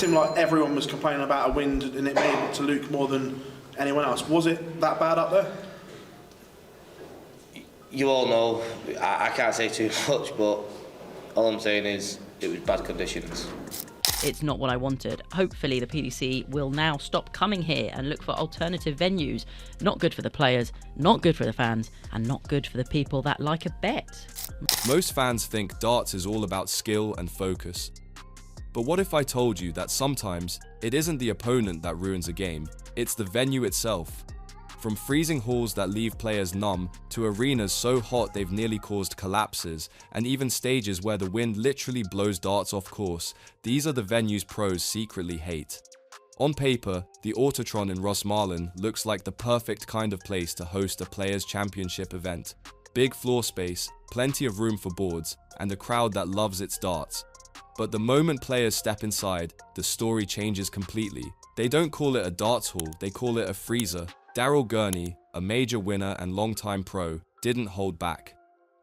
seemed like everyone was complaining about a wind and it made it to Luke more than anyone else. Was it that bad up there? You all know, I can't say too much, but all I'm saying is it was bad conditions. It's not what I wanted. Hopefully the PDC will now stop coming here and look for alternative venues. Not good for the players, not good for the fans, and not good for the people that like a bet. Most fans think darts is all about skill and focus. But what if I told you that sometimes it isn't the opponent that ruins a game, it's the venue itself? From freezing halls that leave players numb, to arenas so hot they've nearly caused collapses, and even stages where the wind literally blows darts off course, these are the venues pros secretly hate. On paper, the Autotron in Rosmalen looks like the perfect kind of place to host a Players' Championship event. Big floor space, plenty of room for boards, and a crowd that loves its darts. But the moment players step inside, the story changes completely. They don't call it a darts hall, they call it a freezer. Daryl Gurney, a major winner and longtime pro, didn't hold back.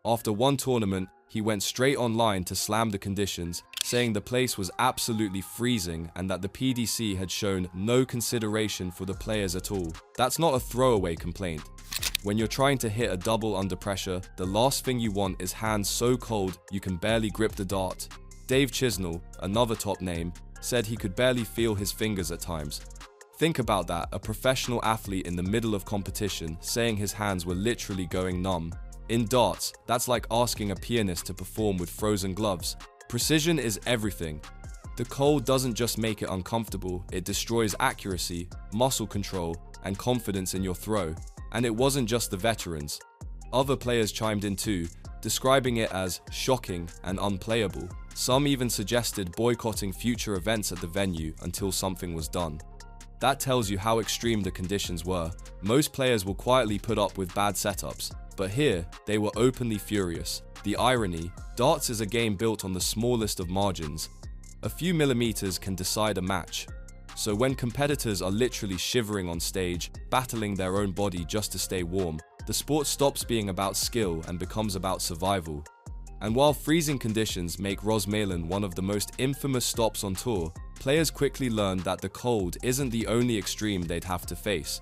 After one tournament, he went straight online to slam the conditions, saying the place was absolutely freezing and that the PDC had shown no consideration for the players at all. That's not a throwaway complaint. When you're trying to hit a double under pressure, the last thing you want is hands so cold you can barely grip the dart. Dave Chisnell, another top name, said he could barely feel his fingers at times. Think about that, a professional athlete in the middle of competition saying his hands were literally going numb. In darts, that's like asking a pianist to perform with frozen gloves. Precision is everything. The cold doesn't just make it uncomfortable, it destroys accuracy, muscle control, and confidence in your throw. And it wasn't just the veterans. Other players chimed in too, describing it as shocking and unplayable. Some even suggested boycotting future events at the venue until something was done. That tells you how extreme the conditions were. Most players will quietly put up with bad setups, but here, they were openly furious. The irony, darts is a game built on the smallest of margins. A few millimeters can decide a match. So when competitors are literally shivering on stage, battling their own body just to stay warm, the sport stops being about skill and becomes about survival. And while freezing conditions make Rosmalen one of the most infamous stops on tour, players quickly learned that the cold isn't the only extreme they'd have to face.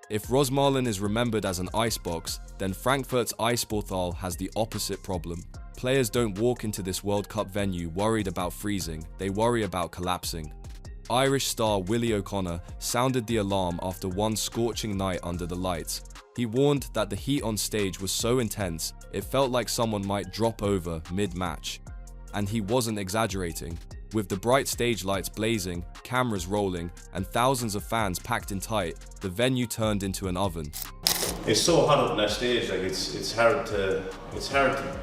If Rosmalen is remembered as an icebox, then Frankfurt's Eissporthal has the opposite problem. Players don't walk into this World Cup venue worried about freezing, they worry about collapsing. Irish star Willie O'Connor sounded the alarm after one scorching night under the lights. He warned that the heat on stage was so intense, it felt like someone might drop over mid-match. And he wasn't exaggerating. With the bright stage lights blazing, cameras rolling, and thousands of fans packed in tight, the venue turned into an oven. It's so hot up on that stage, like it's hard to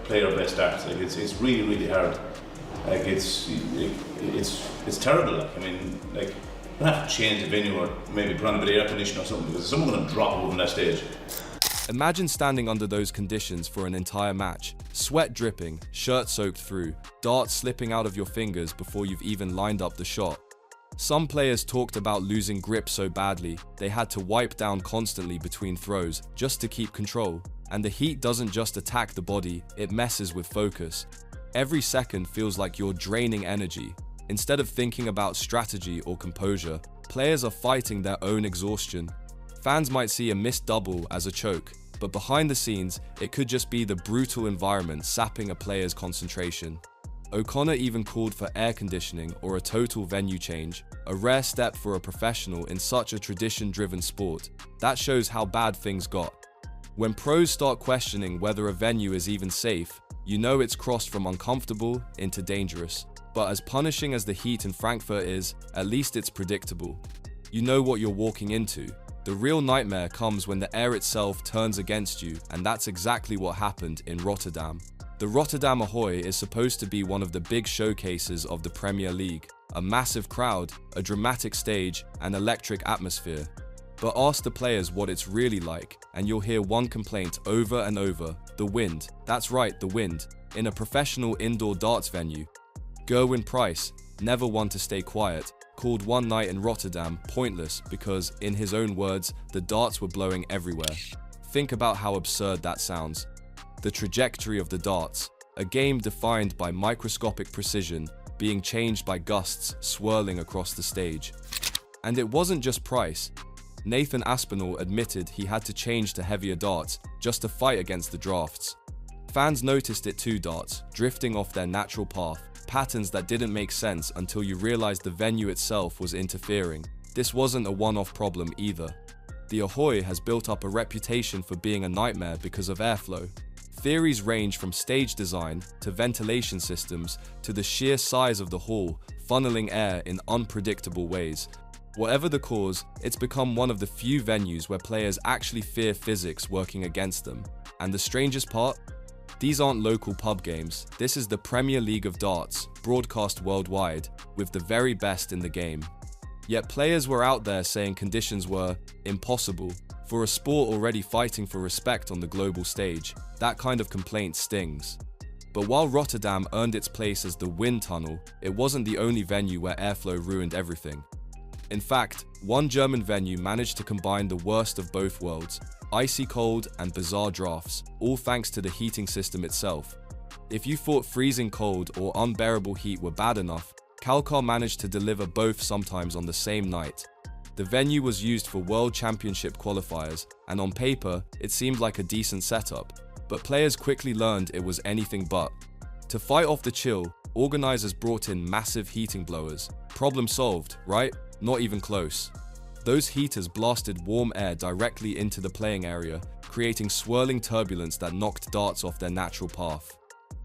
play your best darts. Like it's really hard. Like it's terrible. Like, I mean, like you have to change the venue or maybe put on a bit of air conditioning or something because someone's gonna drop over on that stage. Imagine standing under those conditions for an entire match. Sweat dripping, shirt soaked through, darts slipping out of your fingers before you've even lined up the shot. Some players talked about losing grip so badly, they had to wipe down constantly between throws just to keep control. And the heat doesn't just attack the body, it messes with focus. Every second feels like you're draining energy. Instead of thinking about strategy or composure, players are fighting their own exhaustion. Fans might see a missed double as a choke, but behind the scenes, it could just be the brutal environment sapping a player's concentration. O'Connor even called for air conditioning or a total venue change, a rare step for a professional in such a tradition-driven sport. That shows how bad things got. When pros start questioning whether a venue is even safe, you know it's crossed from uncomfortable into dangerous. But as punishing as the heat in Frankfurt is, at least it's predictable. You know what you're walking into. The real nightmare comes when the air itself turns against you, and that's exactly what happened in Rotterdam. The Rotterdam Ahoy is supposed to be one of the big showcases of the Premier League. A massive crowd, a dramatic stage, and electric atmosphere. But ask the players what it's really like, and you'll hear one complaint over and over: the wind. That's right, the wind. In a professional indoor darts venue. Gerwyn Price, never one to stay quiet, called one night in Rotterdam pointless because, in his own words, the darts were blowing everywhere. Think about how absurd that sounds. The trajectory of the darts, a game defined by microscopic precision, being changed by gusts swirling across the stage. And it wasn't just price. Nathan Aspinall admitted he had to change to heavier darts just to fight against the drafts. Fans noticed it too, darts drifting off their natural path, patterns that didn't make sense until you realized the venue itself was interfering. This wasn't a one-off problem either. The Ahoy has built up a reputation for being a nightmare because of airflow. Theories range from stage design to ventilation systems to the sheer size of the hall, funneling air in unpredictable ways. Whatever the cause, it's become one of the few venues where players actually fear physics working against them. And the strangest part? These aren't local pub games. This is the Premier League of darts, broadcast worldwide, with the very best in the game. Yet players were out there saying conditions were impossible. For a sport already fighting for respect on the global stage, that kind of complaint stings. But while Rotterdam earned its place as the wind tunnel, it wasn't the only venue where airflow ruined everything. In fact, one German venue managed to combine the worst of both worlds, icy cold and bizarre drafts, all thanks to the heating system itself. If you thought freezing cold or unbearable heat were bad enough, Kalkar managed to deliver both sometimes on the same night. The venue was used for World Championship qualifiers, and on paper, it seemed like a decent setup, but players quickly learned it was anything but. To fight off the chill, organizers brought in massive heating blowers. Problem solved, right? Not even close. Those heaters blasted warm air directly into the playing area, creating swirling turbulence that knocked darts off their natural path.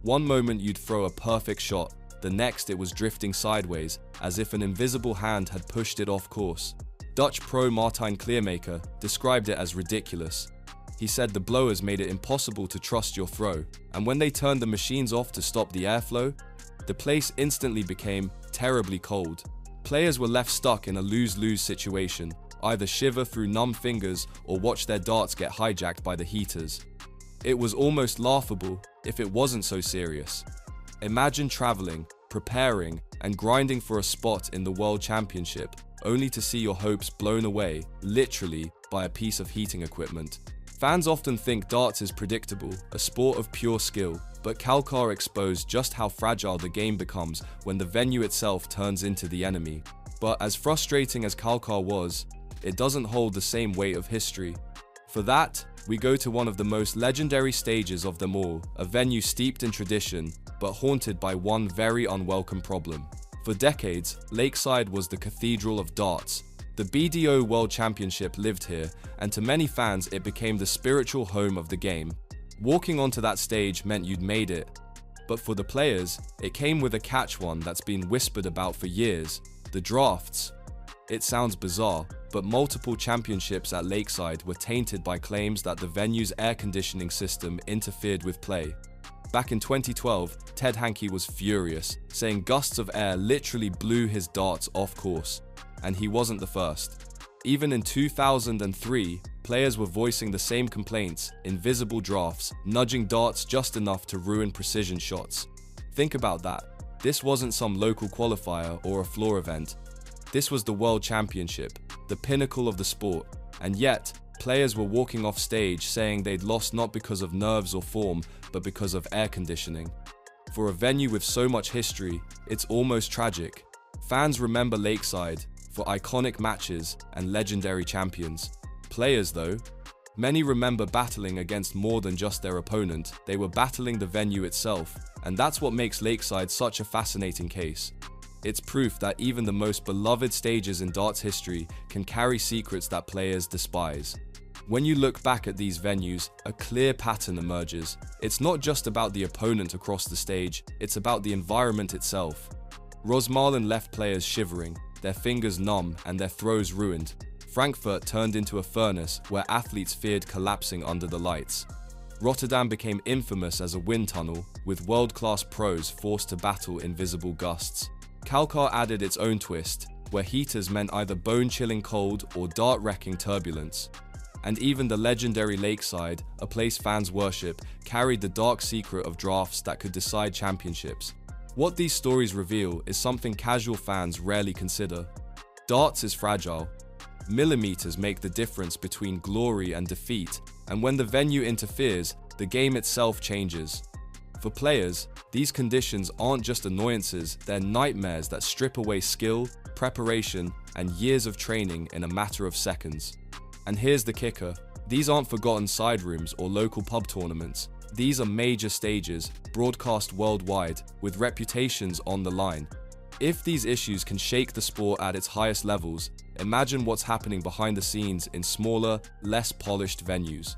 One moment you'd throw a perfect shot, the next it was drifting sideways, as if an invisible hand had pushed it off course. Dutch pro Martijn Kleermaker described it as ridiculous. He said the blowers made it impossible to trust your throw, and when they turned the machines off to stop the airflow, the place instantly became terribly cold. Players were left stuck in a lose-lose situation, either shiver through numb fingers or watch their darts get hijacked by the heaters. It was almost laughable if it wasn't so serious. Imagine traveling, preparing, and grinding for a spot in the World Championship, only to see your hopes blown away, literally, by a piece of heating equipment. Fans often think darts is predictable, a sport of pure skill, but Kalkar exposed just how fragile the game becomes when the venue itself turns into the enemy. But as frustrating as Kalkar was, it doesn't hold the same weight of history. For that, we go to one of the most legendary stages of them all, a venue steeped in tradition, but haunted by one very unwelcome problem. For decades, Lakeside was the cathedral of darts. The BDO World Championship lived here, and to many fans it became the spiritual home of the game. Walking onto that stage meant you'd made it. But for the players, it came with a catch, one that's been whispered about for years: the drafts. It sounds bizarre, but multiple championships at Lakeside were tainted by claims that the venue's air conditioning system interfered with play. Back in 2012, Ted Hankey was furious, saying gusts of air literally blew his darts off course. And he wasn't the first. Even in 2003, players were voicing the same complaints, invisible drafts, nudging darts just enough to ruin precision shots. Think about that. This wasn't some local qualifier or a floor event. This was the World Championship, the pinnacle of the sport, and yet, players were walking off stage saying they'd lost not because of nerves or form, but because of air conditioning. For a venue with so much history, it's almost tragic. Fans remember Lakeside for iconic matches and legendary champions. Players, though, many remember battling against more than just their opponent. They were battling the venue itself, and that's what makes Lakeside such a fascinating case. It's proof that even the most beloved stages in darts history can carry secrets that players despise. When you look back at these venues, a clear pattern emerges. It's not just about the opponent across the stage, it's about the environment itself. Rosmalen left players shivering, their fingers numb and their throws ruined. Frankfurt turned into a furnace where athletes feared collapsing under the lights. Rotterdam became infamous as a wind tunnel, with world-class pros forced to battle invisible gusts. Kalkar added its own twist, where heaters meant either bone-chilling cold or dart-wrecking turbulence. And even the legendary Lakeside, a place fans worship, carried the dark secret of drafts that could decide championships. What these stories reveal is something casual fans rarely consider. Darts is fragile. Millimeters make the difference between glory and defeat, and when the venue interferes, the game itself changes. For players, these conditions aren't just annoyances, they're nightmares that strip away skill, preparation, and years of training in a matter of seconds. And here's the kicker, these aren't forgotten side rooms or local pub tournaments. These are major stages, broadcast worldwide, with reputations on the line. If these issues can shake the sport at its highest levels, imagine what's happening behind the scenes in smaller, less polished venues.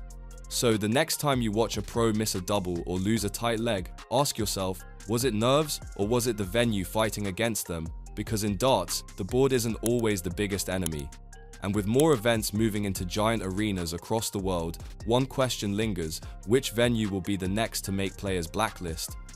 So the next time you watch a pro miss a double or lose a tight leg, ask yourself, was it nerves or was it the venue fighting against them? Because in darts, the board isn't always the biggest enemy. And with more events moving into giant arenas across the world, one question lingers: which venue will be the next to make players blacklist?